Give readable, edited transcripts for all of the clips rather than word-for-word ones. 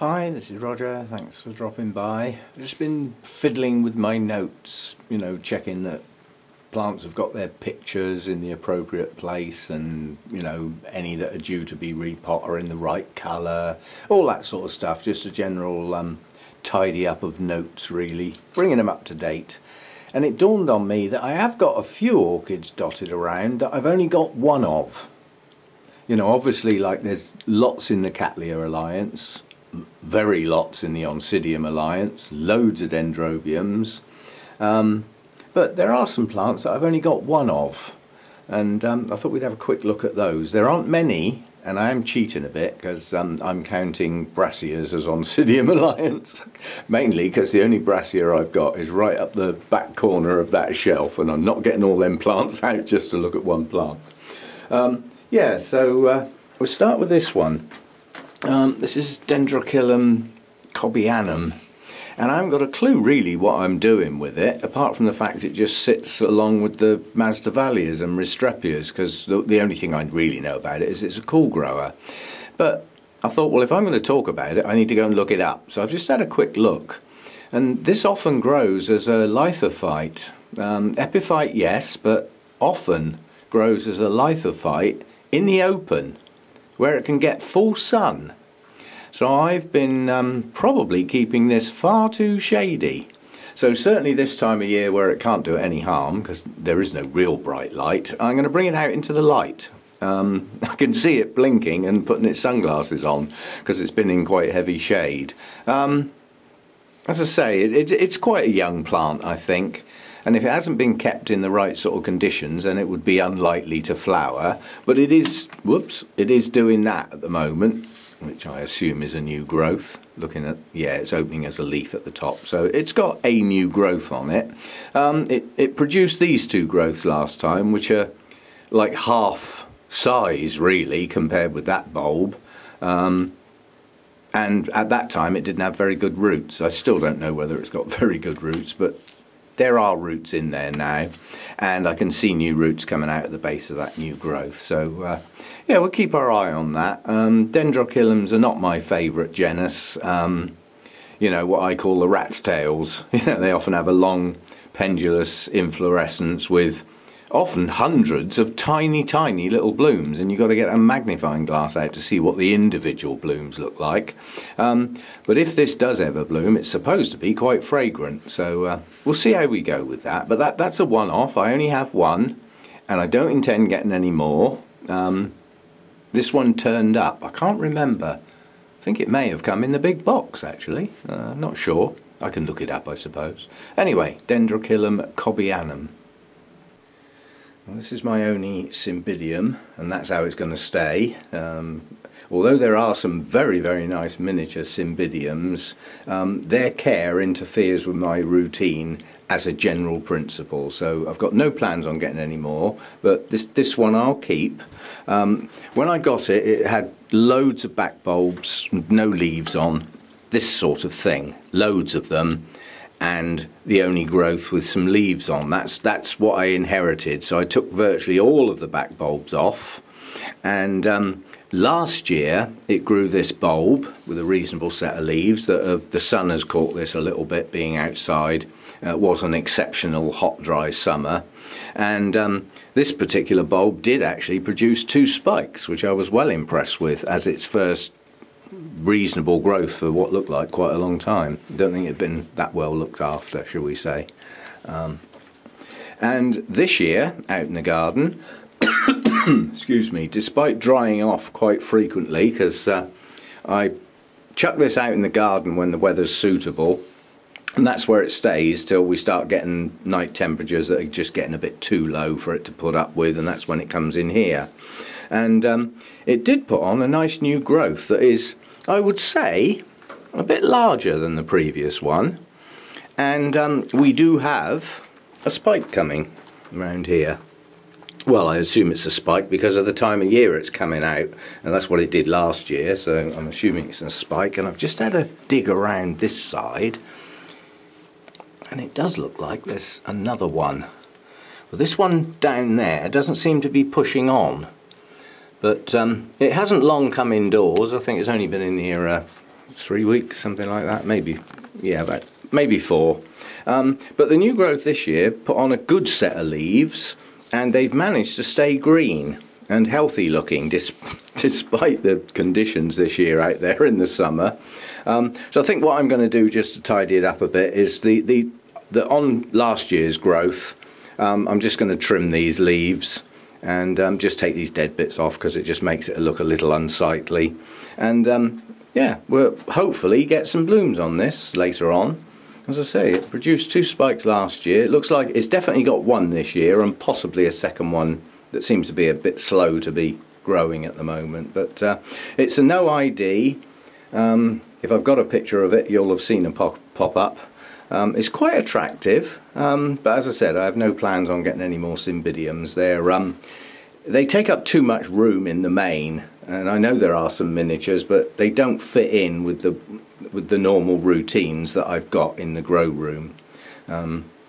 Hi, this is Roger, thanks for dropping by. I've just been fiddling with my notes, checking that plants have got their pictures in the appropriate place and, any that are due to be repot are in the right colour, all that sort of stuff, just a general tidy up of notes really, bringing them up to date. And it dawned on me that I have got a few orchids dotted around that I've only got one of. Obviously, like, there's lots in the Cattleya alliance, very lots in the Oncidium alliance, loads of Dendrobiums, but there are some plants that I've only got one of, and I thought we'd have a quick look at those. There aren't many, and I am cheating a bit because I'm counting Brassicas as Oncidium alliance, mainly because the only Brassica I've got is right up the back corner of that shelf, and I'm not getting all them plants out just to look at one plant. Yeah, so we'll start with this one. This is Dendrochilum cobbianum, and I haven't got a clue really what I'm doing with it, apart from the fact it just sits along with the Masdevallias and Ristrepias, because the only thing I really know about it is it's a cool grower. But I thought, well, if I'm going to talk about it, I need to go and look it up. So I've just had a quick look, and this often grows as a lithophyte. Epiphyte, yes, but often grows as a lithophyte in the open, where it can get full sun. So I've been probably keeping this far too shady. So certainly this time of year where it can't do it any harm, because there is no real bright light, I'm going to bring it out into the light. I can see it blinking and putting its sunglasses on, because it's been in quite heavy shade. As I say, it's quite a young plant, I think. And if it hasn't been kept in the right sort of conditions, then it would be unlikely to flower. But it is, it is doing that at the moment, which I assume is a new growth. Looking at, yeah, it's opening as a leaf at the top. So it's got a new growth on it. It produced these two growths last time, which are like half size, really, compared with that bulb. And at that time, it didn't have very good roots. I still don't know whether it's got very good roots, but there are roots in there now, and I can see new roots coming out at the base of that new growth. So yeah, we'll keep our eye on that. Dendrochilums are not my favourite genus. What I call the rat's tails. They often have a long pendulous inflorescence with often hundreds of tiny little blooms, and you've got to get a magnifying glass out to see what the individual blooms look like. But if this does ever bloom, it's supposed to be quite fragrant, so we'll see how we go with that. But that's a one-off. I only have one, and I don't intend getting any more. This one turned up. I can't remember. I think it may have come in the big box, actually. I'm not sure. I can look it up, I suppose. Anyway, Dendrochilum cobbianum. Well, this is my only cymbidium, and that's how it's going to stay. Although there are some very nice miniature cymbidiums, their care interferes with my routine as a general principle. So I've got no plans on getting any more, but this one I'll keep. When I got it, it had loads of back bulbs, no leaves on, this sort of thing, loads of them. And the only growth with some leaves on. That's what I inherited. So I took virtually all of the back bulbs off, and last year it grew this bulb with a reasonable set of leaves. The sun has caught this a little bit, being outside. It was an exceptional hot, dry summer, and this particular bulb did actually produce two spikes, which I was well impressed with as its first reasonable growth for what looked like quite a long time. Don't think it had been that well looked after, shall we say. And this year, out in the garden, excuse me, despite drying off quite frequently, because I chuck this out in the garden when the weather's suitable, and that's where it stays till we start getting night temperatures that are just getting a bit too low for it to put up with, and that's when it comes in here. And it did put on a nice new growth that is, I would say, a bit larger than the previous one. And we do have a spike coming around here. Well, I assume it's a spike because of the time of year it's coming out, and that's what it did last year, so I'm assuming it's a spike. And I've just had a dig around this side, and it does look like there's another one. Well, this one down there doesn't seem to be pushing on. But it hasn't long come indoors. I think it's only been in here 3 weeks, something like that, maybe, yeah, about maybe 4. But the new growth this year put on a good set of leaves, and they've managed to stay green and healthy looking despite the conditions this year out there in the summer. So I think what I'm going to do, just to tidy it up a bit, is the on last year's growth, I'm just going to trim these leaves and just take these dead bits off, because it just makes it look a little unsightly. And yeah, we'll hopefully get some blooms on this later on. As I say, it produced 2 spikes last year. It looks like it's definitely got 1 this year, and possibly a second one that seems to be a bit slow to be growing at the moment. But it's a no ID. If I've got a picture of it, you'll have seen it pop up. It's quite attractive, but as I said, I have no plans on getting any more cymbidiums. They take up too much room in the main, and I know there are some miniatures, but they don't fit in with the normal routines that I've got in the grow room.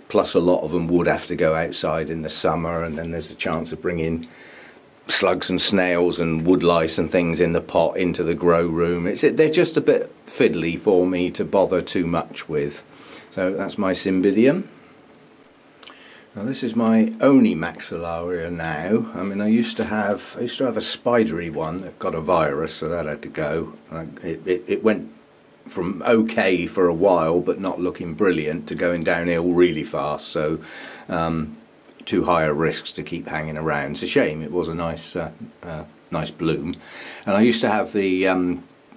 Plus a lot of them would have to go outside in the summer, and then there's a chance of bringing slugs and snails and wood lice and things in the pot into the grow room. They're just a bit fiddly for me to bother too much with. So that's my cymbidium. Now this is my only Maxillaria now. I mean, I used to have a spidery one that got a virus, so that had to go. It went from okay for a while, but not looking brilliant, to going downhill really fast. So too high a risks to keep hanging around. It's a shame. It was a nice nice bloom. And I used to have the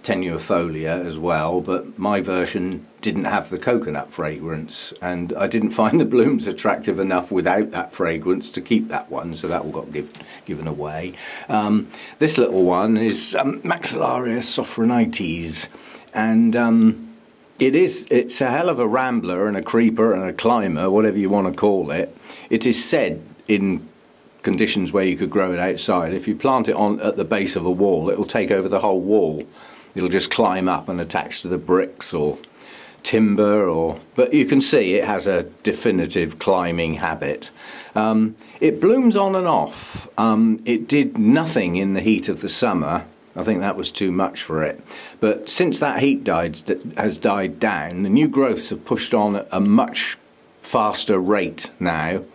tenuifolia as well, but my version didn't have the coconut fragrance, and I didn't find the blooms attractive enough without that fragrance to keep that one, so that all got given away. This little one is Maxillaria sophronites, and it's a hell of a rambler and a creeper and a climber, whatever you want to call it. It is said in conditions where you could grow it outside, if you plant it at the base of a wall, it will take over the whole wall. It'll just climb up and attach to the bricks or timber, but you can see it has a definitive climbing habit. It blooms on and off. It did nothing in the heat of the summer. I think that was too much for it. But since that heat has died down, the new growths have pushed on at a much faster rate now.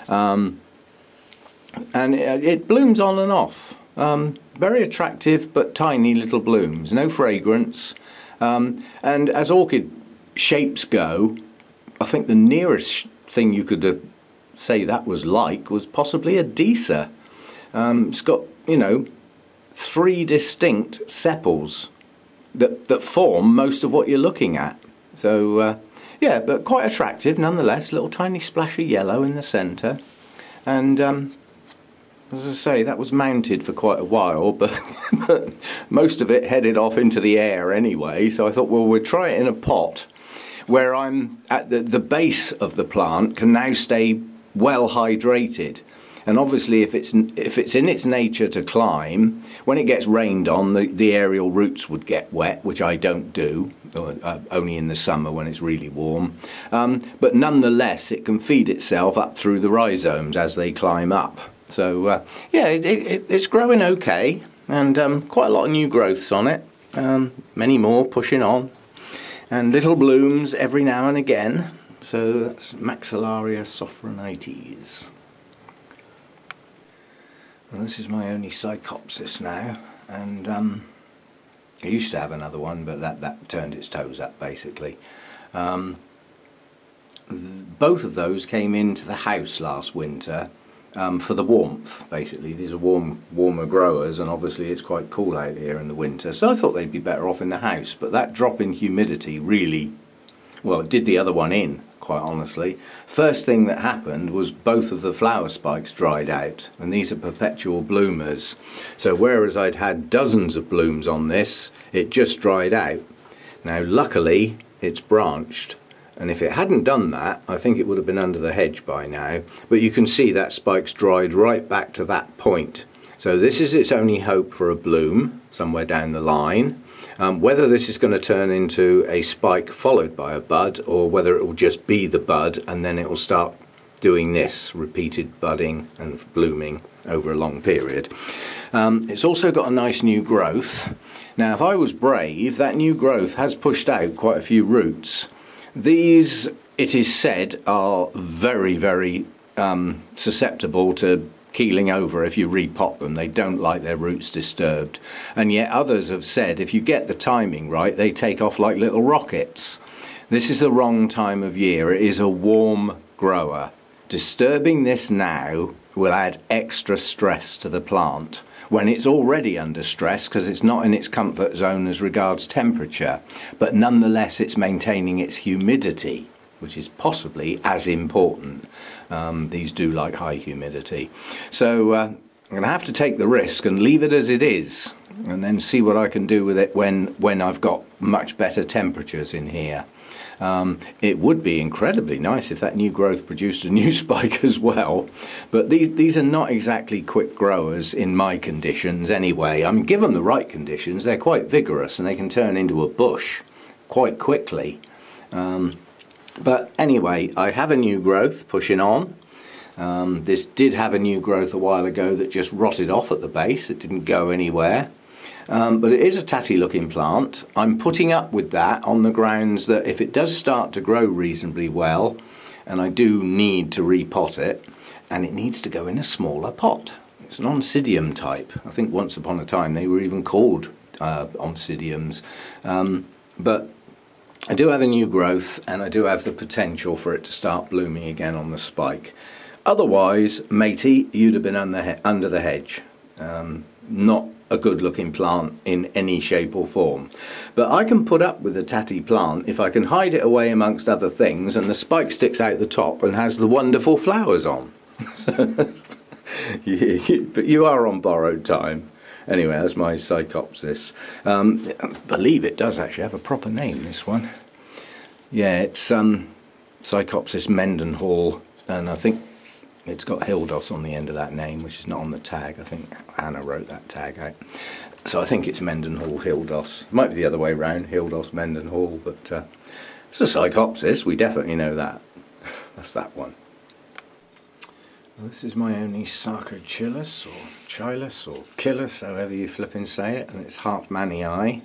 And it blooms on and off. Very attractive but tiny little blooms, no fragrance. And as orchid shapes go, I think the nearest thing you could say that was possibly a Disa. It's got, 3 distinct sepals that form most of what you're looking at. So yeah, but quite attractive nonetheless. Little tiny splash of yellow in the centre, and as I say, that was mounted for quite a while, but most of it headed off into the air anyway. So I thought, well, we'll try it in a pot where I'm at the base of the plant can now stay well hydrated. And obviously, if it's in its nature to climb, when it gets rained on, the aerial roots would get wet, which I don't do, only in the summer when it's really warm. But nonetheless, it can feed itself up through the rhizomes as they climb up. So yeah, it's growing okay, and quite a lot of new growths on it. Many more pushing on, and little blooms every now and again. So that's Maxillaria sophronites. Well, this is my only Psychopsis now, and I used to have another one, but that turned its toes up basically. Both of those came into the house last winter for the warmth, basically. These are warmer growers, and obviously it's quite cool out here in the winter, so I thought they'd be better off in the house. But that drop in humidity really, well, it did the other one in, quite honestly. First thing that happened was both of the flower spikes dried out, and these are perpetual bloomers. So whereas I'd had dozens of blooms on this, it just dried out. Now luckily it's branched, and if it hadn't done that, I think it would have been under the hedge by now. But you can see that spike's dried right back to that point. So this is its only hope for a bloom somewhere down the line. Whether this is going to turn into a spike followed by a bud, or whether it will just be the bud and then it will start doing this repeated budding and blooming over a long period. It's also got a nice new growth, Now if I was brave, that new growth has pushed out quite a few roots. These, it is said, are very, very susceptible to keeling over if you repot them. They don't like their roots disturbed. And yet others have said if you get the timing right, they take off like little rockets. This is the wrong time of year. It is a warm grower. Disturbing this now will add extra stress to the plant when it's already under stress because it's not in its comfort zone as regards temperature, but nonetheless it's maintaining its humidity, which is possibly as important. These do like high humidity. So I'm going to have to take the risk and leave it as it is and then see what I can do with it when I've got much better temperatures in here. It would be incredibly nice if that new growth produced a new spike as well, but these are not exactly quick growers in my conditions anyway. I mean, given the right conditions, they're quite vigorous and they can turn into a bush quite quickly. But anyway, I have a new growth pushing on. This did have a new growth a while ago that just rotted off at the base. It didn't go anywhere. But it is a tatty looking plant. I'm putting up with that on the grounds that if it does start to grow reasonably well, and I do need to repot it, and it needs to go in a smaller pot. It's an Oncidium type. I think once upon a time they were even called Oncidiums. But I do have a new growth and I do have the potential for it to start blooming again on the spike. Otherwise, matey, you'd have been under the hedge. Not a good looking plant in any shape or form. But I can put up with a tatty plant if I can hide it away amongst other things and the spike sticks out the top and has the wonderful flowers on. But you are on borrowed time. Anyway, that's my Psychopsis. I believe it does actually have a proper name, this one. Yeah, it's Psychopsis Mendenhall, and I think it's got Hildos on the end of that name, which is not on the tag. I think Anna wrote that tag out. So I think it's Mendenhall Hildos. It might be the other way round, Hildos Mendenhall, but it's a Psychopsis, we definitely know that. That's that one. Well, this is my only Sarcochilus, or Chilus, or Chilus, however you flipping say it, and it's hartmannii.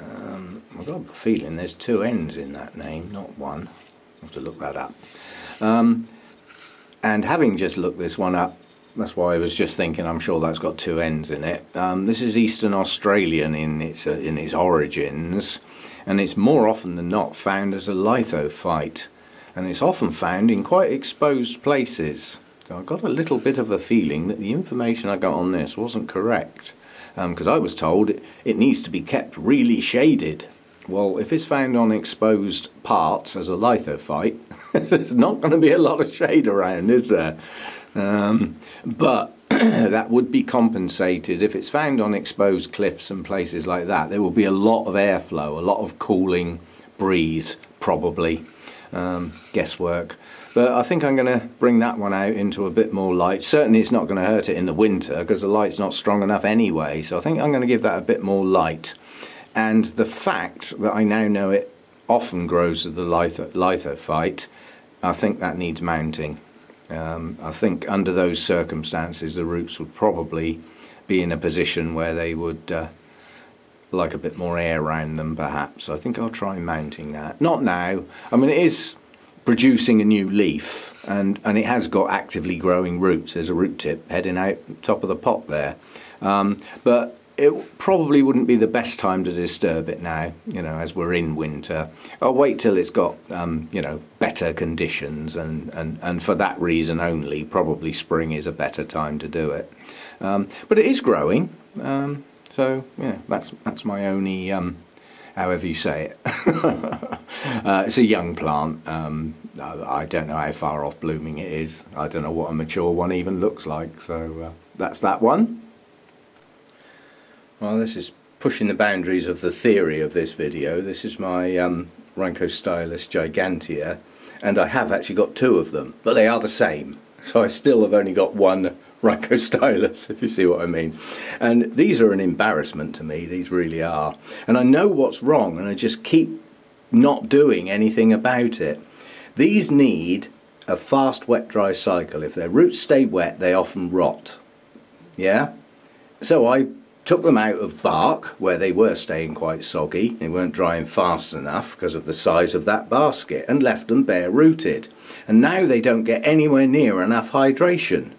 I've got a feeling there's two N's in that name, not one. I'll have to look that up. And having just looked this one up, that's why I was just thinking I'm sure that's got two N's in it. This is Eastern Australian in its origins, and it's more often than not found as a lithophyte, and it's often found in quite exposed places. So I got a little bit of a feeling that the information I got on this wasn't correct, because I was told it needs to be kept really shaded. Well, if it's found on exposed parts as a lithophyte, there's not going to be a lot of shade around, is there? But that would be compensated. If it's found on exposed cliffs and places like that, there will be a lot of airflow, a lot of cooling breeze, probably. Guesswork. But I think I'm going to bring that one out into a bit more light. Certainly it's not going to hurt it in the winter because the light's not strong enough anyway. So I think I'm going to give that a bit more light. And the fact that I now know it often grows as the lithophyte, I think that needs mounting. I think under those circumstances the roots would probably be in a position where they would like a bit more air around them perhaps. I think I'll try mounting that. Not now. I mean, it is producing a new leaf and it has got actively growing roots. There's a root tip heading out top of the pot there. But it probably wouldn't be the best time to disturb it now, you know, as we're in winter. I'll wait till it's got, you know, better conditions and for that reason only, probably spring is a better time to do it. But it is growing. So yeah, that's my only, however you say it. It's a young plant. I don't know how far off blooming it is. I don't know what a mature one even looks like. So that's that one. Well, this is pushing the boundaries of the theory of this video. This is my Rhynchostylis gigantea, and I have actually got two of them, but they are the same. So I still have only got one Rhynchostylis, if you see what I mean. And these are an embarrassment to me, these really are. And I know what's wrong, and I just keep not doing anything about it. These need a fast wet-dry cycle. If their roots stay wet, they often rot. Yeah? So I took them out of bark where they were staying quite soggy, they weren't drying fast enough because of the size of that basket, and left them bare rooted. And now they don't get anywhere near enough hydration.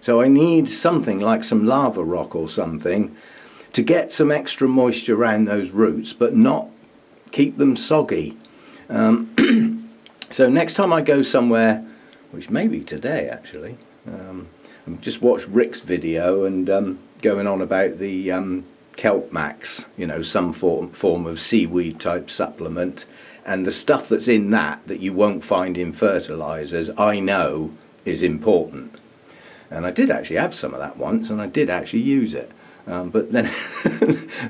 So I need something like some lava rock or something to get some extra moisture around those roots but not keep them soggy. So next time I go somewhere, which may be today actually, just watched Rick's video and going on about the kelp max, you know, some form of seaweed type supplement, and the stuff that's in that you won't find in fertilizers, I know is important. And I did actually have some of that once, and I did actually use it. But then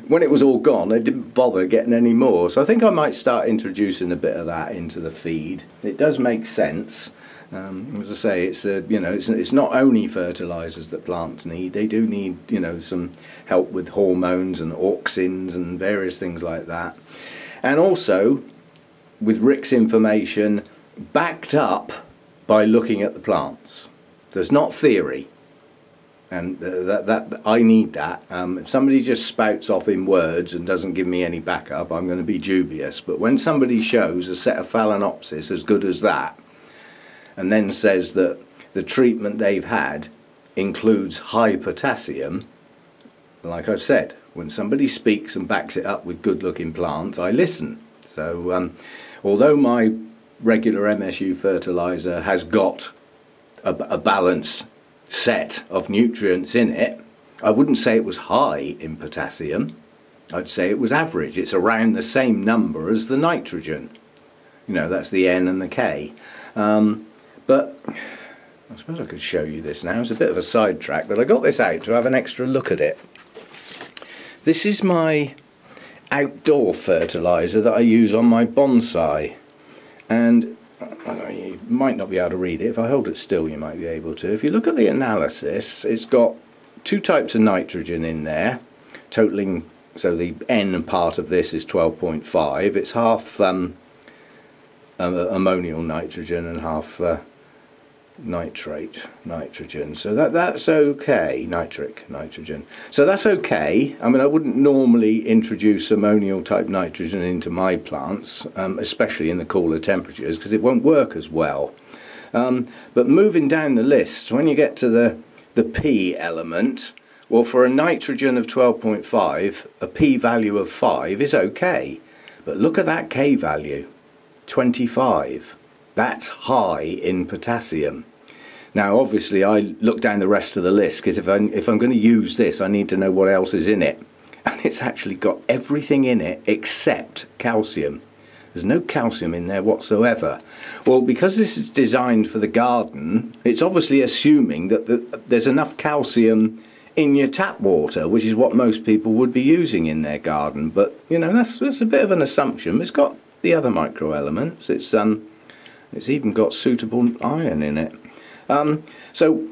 when it was all gone, I didn't bother getting any more. So I think I might start introducing a bit of that into the feed. It does make sense. As I say, it's you know, it's not only fertilizers that plants need. They do need, you know, some help with hormones and auxins and various things like that. And also, with Rick's information, backed up by looking at the plants. There's not theory. And that I need that. If somebody just spouts off in words and doesn't give me any backup, I'm going to be dubious. But when somebody shows a set of phalaenopsis as good as that, and then says that the treatment they've had includes high potassium, like I've said, when somebody speaks and backs it up with good-looking plants, I listen. So although my regular MSU fertilizer has got a balanced set of nutrients in it, I wouldn't say it was high in potassium. I'd say it was average. It's around the same number as the nitrogen. You know, that's the N and the K. But I suppose I could show you this now. It's a bit of a sidetrack, but I got this out to have an extra look at it. This is my outdoor fertilizer that I use on my bonsai, and you might not be able to read it. If I hold it still, you might be able to. If you look at the analysis, it's got two types of nitrogen in there, totaling, so the N part of this is 12.5. It's half ammonial nitrogen and half nitrate nitrogen, so that's okay. Nitric nitrogen, so that's okay. I mean, I wouldn't normally introduce ammonial type nitrogen into my plants, especially in the cooler temperatures, because it won't work as well. But moving down the list, when you get to the P element, well, for a nitrogen of 12.5, a P value of 5 is okay, but look at that K value, 25. That's high in potassium. Now obviously I look down the rest of the list, because if I'm going to use this, I need to know what else is in it. And it's actually got everything in it except calcium. There's no calcium in there whatsoever. Well, because this is designed for the garden, it's obviously assuming that there's enough calcium in your tap water, which is what most people would be using in their garden. But you know, that's a bit of an assumption. It's got the other micro elements. It's even got suitable iron in it. So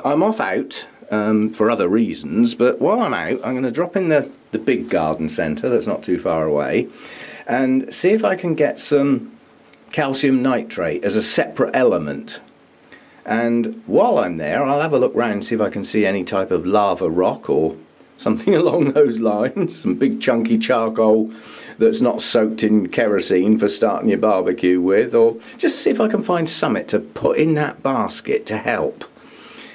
I'm off out for other reasons, but while I'm out, I'm going to drop in the big garden centre that's not too far away and see if I can get some calcium nitrate as a separate element. And while I'm there, I'll have a look round and see if I can see any type of lava rock or something along those lines, some big chunky charcoal that's not soaked in kerosene for starting your barbecue with, or just see if I can find something to put in that basket to help.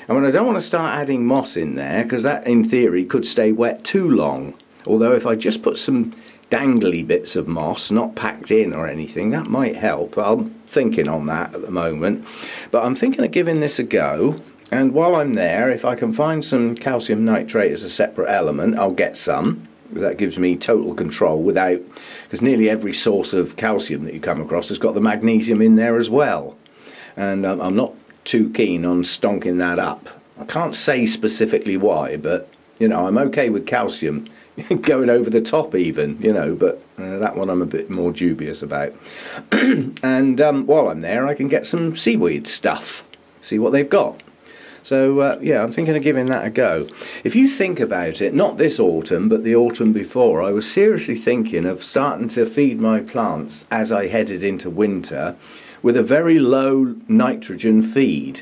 And I don't want to start adding moss in there, because that in theory could stay wet too long. Although if I just put some dangly bits of moss, not packed in or anything, that might help. I'm thinking on that at the moment, but I'm thinking of giving this a go. And while I'm there, if I can find some calcium nitrate as a separate element, I'll get some. That gives me total control without, because nearly every source of calcium that you come across has got the magnesium in there as well. And I'm not too keen on stonking that up. I can't say specifically why, but you know, I'm okay with calcium going over the top even, you know, but that one I'm a bit more dubious about. And while I'm there, I can get some seaweed stuff, see what they've got. So yeah, I'm thinking of giving that a go. If you think about it, not this autumn, but the autumn before, I was seriously thinking of starting to feed my plants as I headed into winter with a very low nitrogen feed.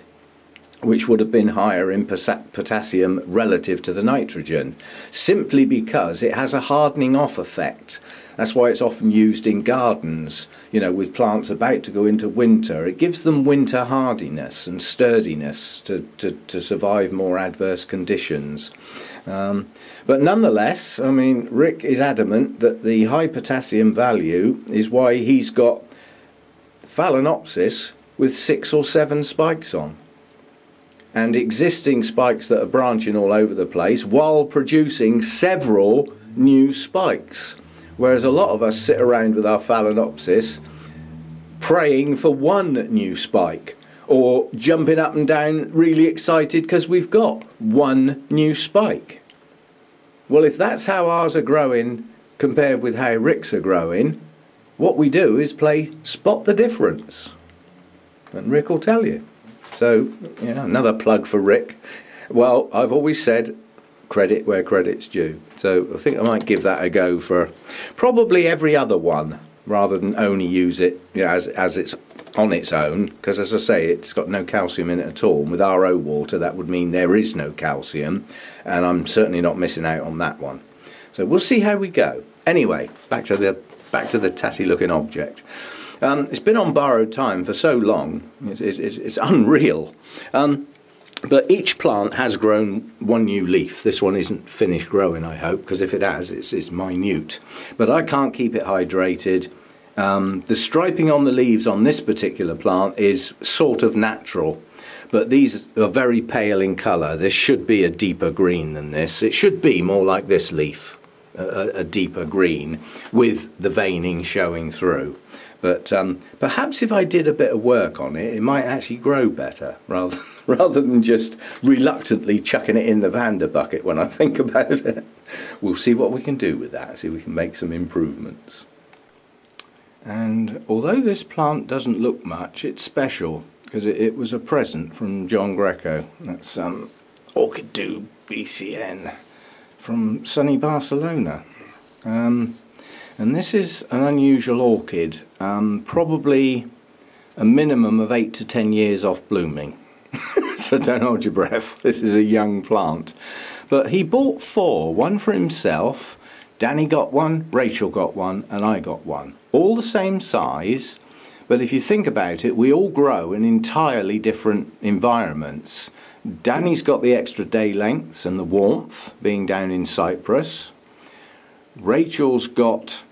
which would have been higher in potassium relative to the nitrogen, simply because it has a hardening off effect. That's why it's often used in gardens, you know, with plants about to go into winter. It gives them winter hardiness and sturdiness to survive more adverse conditions. But nonetheless, I mean, Rick is adamant that the high potassium value is why he's got Phalaenopsis with 6 or 7 spikes on, and existing spikes that are branching all over the place while producing several new spikes. Whereas a lot of us sit around with our Phalaenopsis praying for one new spike, or jumping up and down really excited because we've got one new spike. Well, if that's how ours are growing compared with how Rick's are growing, what we do is play spot the difference, and Rick will tell you. So, you know, another plug for Rick. Well, I've always said credit where credit's due. So I think I might give that a go for probably every other one, rather than only use it, you know, as it's on its own, because as I say, it's got no calcium in it at all. And with RO water, that would mean there is no calcium, and I'm certainly not missing out on that one. So we'll see how we go. Anyway, back to the tatty looking object. It's been on borrowed time for so long, it's unreal. But each plant has grown one new leaf. This one isn't finished growing, I hope, because if it has, it's minute. But I can't keep it hydrated. The striping on the leaves on this particular plant is sort of natural, but these are very pale in colour. This should be a deeper green than this. It should be more like this leaf, a deeper green, with the veining showing through. But perhaps if I did a bit of work on it, it might actually grow better, rather than just reluctantly chucking it in the Vander bucket when I think about it. We'll see what we can do with that, see if we can make some improvements. And although this plant doesn't look much, it's special, because it was a present from John Greco. That's Orchid BCN from sunny Barcelona. And this is an unusual orchid, probably a minimum of 8 to 10 years off blooming. So don't hold your breath, this is a young plant. But he bought 4, one for himself, Danny got one, Rachel got one, and I got one. All the same size, but if you think about it, we all grow in entirely different environments. Danny's got the extra day lengths and the warmth, being down in Cyprus. Rachel's got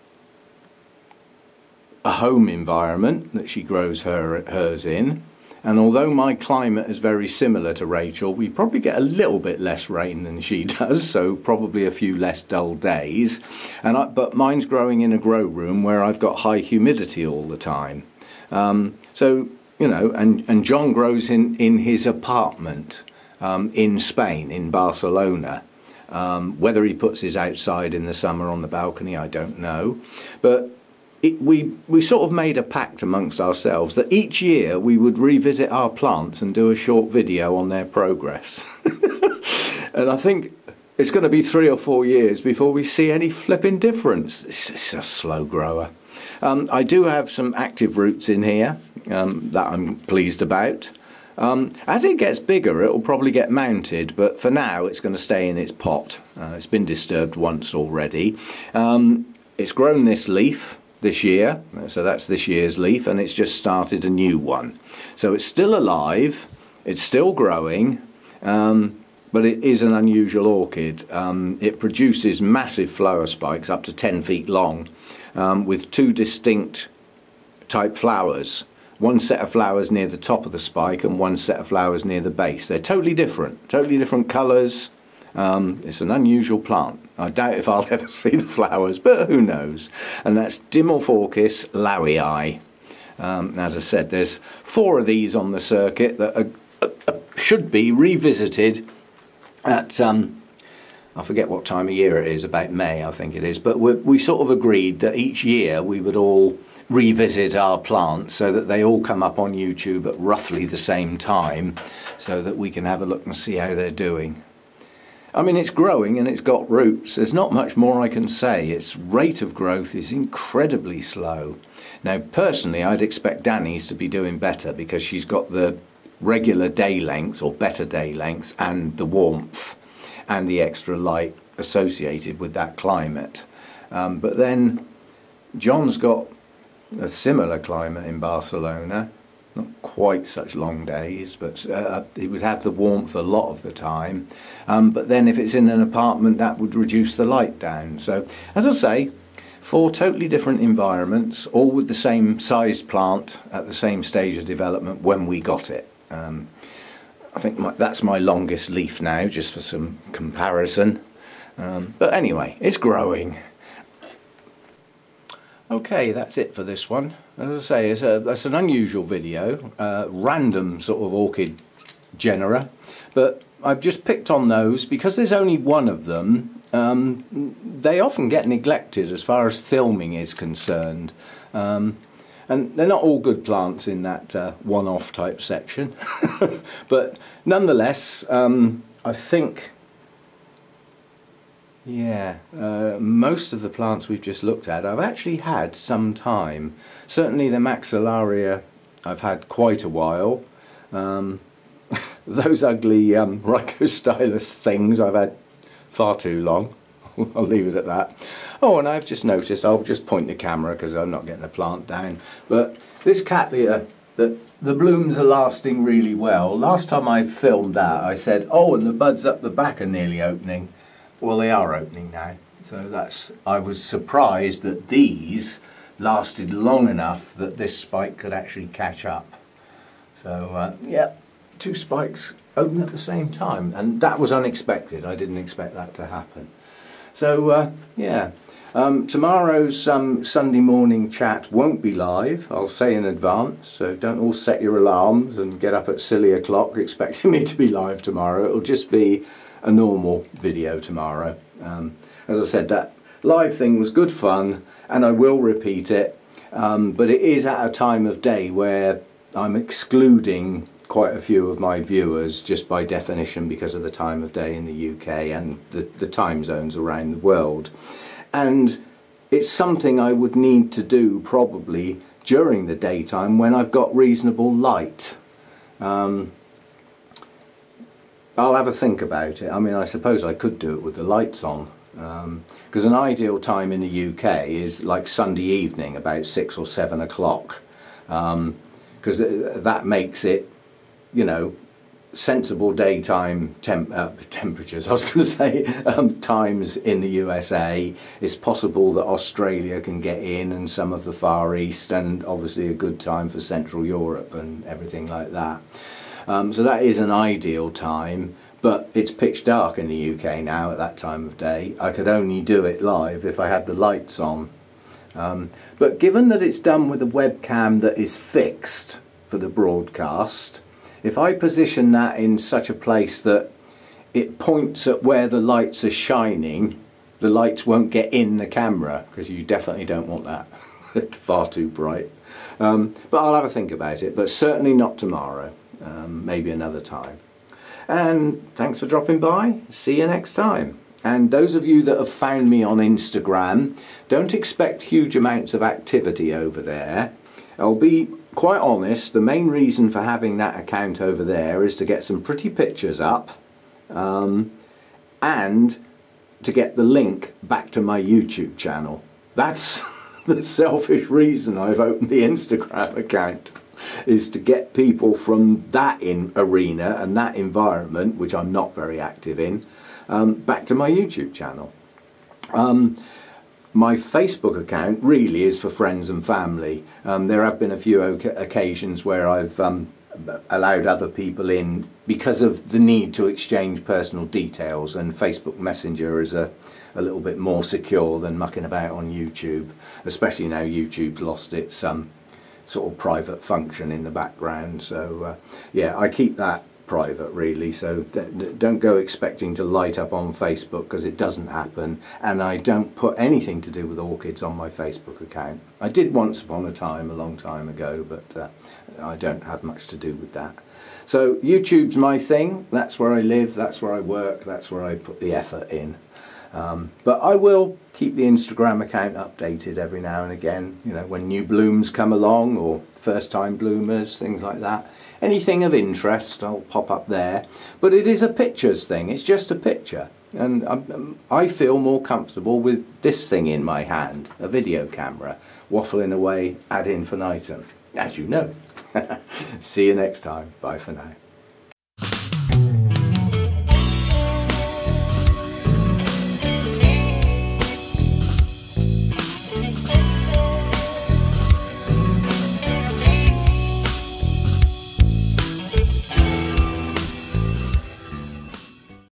a home environment that she grows hers in, and although my climate is very similar to Rachel, we probably get a little bit less rain than she does, so probably a few less dull days. But mine's growing in a grow room where I've got high humidity all the time. So, you know, and John grows in his apartment in Spain, in Barcelona. Whether he puts his outside in the summer on the balcony, I don't know. But we sort of made a pact amongst ourselves that each year we would revisit our plants and do a short video on their progress. And I think it's going to be 3 or 4 years before we see any flipping difference. It's a slow grower. I do have some active roots in here that I'm pleased about. As it gets bigger, it will probably get mounted, but for now it's going to stay in its pot. It's been disturbed once already. It's grown this leaf this year, so that's this year's leaf, and it's just started a new one. So it's still alive, it's still growing, but it is an unusual orchid. It produces massive flower spikes up to 10 feet long, with 2 distinct type flowers. One set of flowers near the top of the spike and one set of flowers near the base. They're totally different colours. It's an unusual plant. I doubt if I'll ever see the flowers, but who knows. And that's Dimorphorchis lowii. As I said, there's 4 of these on the circuit that should be revisited at, I forget what time of year it is, about May I think it is, but we sort of agreed that each year we would all revisit our plants so that they all come up on YouTube at roughly the same time, so that we can have a look and see how they're doing. I mean, it's growing and it's got roots. There's not much more I can say. Its rate of growth is incredibly slow. Now, personally, I'd expect Danny's to be doing better because she's got the regular day lengths or better day lengths and the warmth and the extra light associated with that climate. But then John's got a similar climate in Barcelona, not quite such long days, but he would have the warmth a lot of the time. But then if it's in an apartment, that would reduce the light down. So, as I say, 4 totally different environments, all with the same sized plant at the same stage of development when we got it. I think that's my longest leaf now, just for some comparison. But anyway, it's growing. Okay, that's it for this one. As I say, it's an unusual video, random sort of orchid genera, but I've just picked on those because there's only one of them. They often get neglected as far as filming is concerned, and they're not all good plants in that one-off type section. But nonetheless, I think, yeah, most of the plants we've just looked at I've actually had some time. Certainly the Maxillaria I've had quite a while. Those ugly Rhynchostylis things I've had far too long. I'll leave it at that. Oh, and I've just noticed, I'll just point the camera because I'm not getting the plant down, but this Cattleya, the blooms are lasting really well. Last time I filmed that I said, oh, and the buds up the back are nearly opening. Well, they are opening now. So I was surprised that these lasted long enough that this spike could actually catch up. So yeah, 2 spikes open at the same time, and that was unexpected. I didn't expect that to happen. So yeah, tomorrow's Sunday morning chat won't be live, I'll say in advance, so don't all set your alarms and get up at silly o'clock expecting me to be live tomorrow. It'll just be a normal video tomorrow. As I said, that live thing was good fun and I will repeat it, but it is at a time of day where I'm excluding quite a few of my viewers just by definition because of the time of day in the UK and the time zones around the world. And it's something I would need to do probably during the daytime when I've got reasonable light. I'll have a think about it. I mean, I suppose I could do it with the lights on, because an ideal time in the UK is like Sunday evening about 6 or 7 o'clock, because that makes it, you know, sensible daytime temperatures. I was going to say times in the USA. It's possible that Australia can get in and some of the Far East, and obviously a good time for Central Europe and everything like that. So that is an ideal time, but it's pitch dark in the UK now at that time of day. I could only do it live if I had the lights on. But given that it's done with a webcam that is fixed for the broadcast, if I position that in such a place that it points at where the lights are shining, the lights won't get in the camera, because you definitely don't want that. It's far too bright. But I'll have a think about it, but certainly not tomorrow. Maybe another time. And thanks for dropping by. See you next time. And those of you that have found me on Instagram, don't expect huge amounts of activity over there. I'll be quite honest, the main reason for having that account over there is to get some pretty pictures up, and to get the link back to my YouTube channel. That's the selfish reason I've opened the Instagram account, is to get people from that arena and that environment, which I'm not very active in, back to my YouTube channel. My Facebook account really is for friends and family. There have been a few occasions where I've allowed other people in because of the need to exchange personal details, and Facebook Messenger is a little bit more secure than mucking about on YouTube, especially now YouTube's lost its sort of private function in the background. So yeah, I keep that private really, so don't go expecting to light up on Facebook, because it doesn't happen, and I don't put anything to do with orchids on my Facebook account. I did once upon a time, a long time ago, but I don't have much to do with that. So YouTube's my thing, that's where I live, that's where I work, that's where I put the effort in. But I will keep the Instagram account updated every now and again, you know, when new blooms come along or first time bloomers, things like that. Anything of interest I'll pop up there. But it is a pictures thing, it's just a picture. And I feel more comfortable with this thing in my hand, a video camera, waffling away ad infinitum, as you know. See you next time. Bye for now.